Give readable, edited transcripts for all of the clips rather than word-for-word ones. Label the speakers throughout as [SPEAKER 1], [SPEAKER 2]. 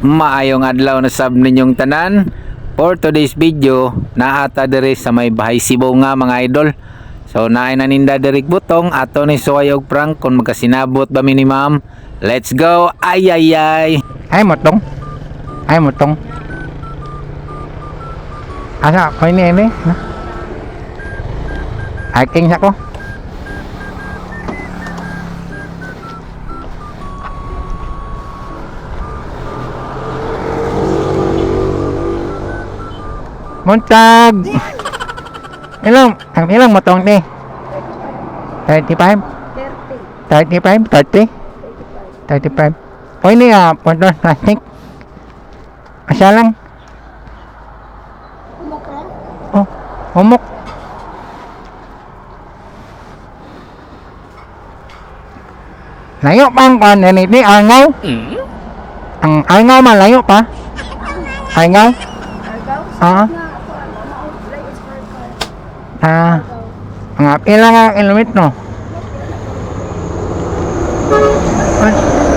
[SPEAKER 1] Maayong adlaw na sab ninyong tanan. For today's video, naata diri sa may bahay Sibaw nga mga idol. So naay naninda diri butong ato ni suway og prank kung magkasinabot ba mi ni ma'am. Let's go. Ay ay ay.
[SPEAKER 2] Ay motong. Ay motong. Asa ko ini. Ay king sa ko. Montag. Ilang motong ni? 35. 35, 30. 35. O ini punto plastic. Asa lang. Oh, umok. Layo pa ang kanan ni angaw. Ang angaw malayo pa. Angaw. Mga pila nga kilometro.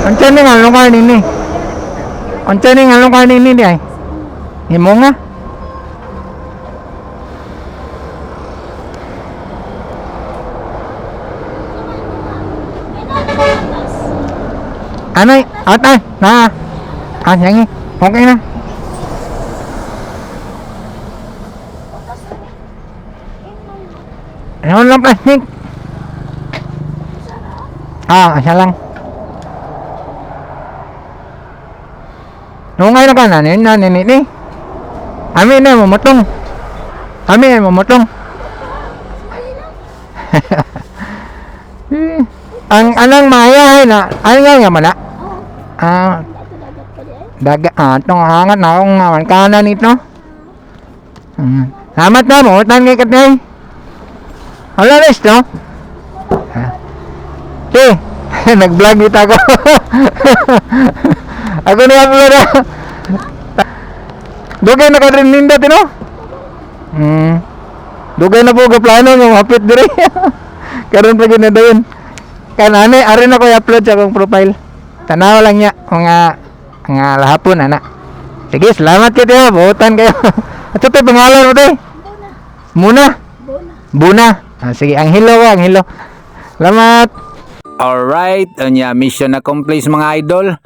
[SPEAKER 2] Unsa ni nga lugar nini? Unsa ni nga lugar nini di ay? Himo nga? Anay, atay, na. Sige, okay na. Ano lang plastic? Asa lang. Nungay na ka na ni. Amin na mamotong. Ang anang maya ay na, ano nga man na? Itong hangat na akong ngawan kanan nito. Salamat na mo, utan kay katay. Wala res no? Nag-vlog dito ako. Ako na-upload na. Dugay na ka rin ninda tino? Dugay na po ka plano ng hapit diri. Karon pa ginadayon. Kanane, arin ako i-upload sa akong profile. Tanaw lang niya. Mga lahapon, anak. Sige, salamat kayo tayo. Buhutan kayo. At ito pangalan mo tayo? Buna. Sige, ang hilo. Salamat.
[SPEAKER 1] Alright, unya mission accomplished mga idol.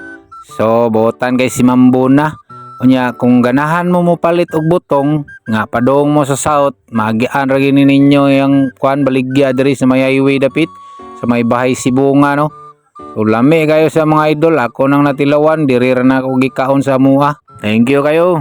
[SPEAKER 1] So, buotan kay si Ma'am Buna. Unya, kung ganahan mo palit og butong, nga padong mo sa south, magian ra gini ninyo yung kuan baligya diri sa may highway dapit, sa may bahay Sibaw nga no. So, lami kayo sa mga idol. Ako nang natilawan, diri ra na ako gikaon sa mua. Thank you kayo.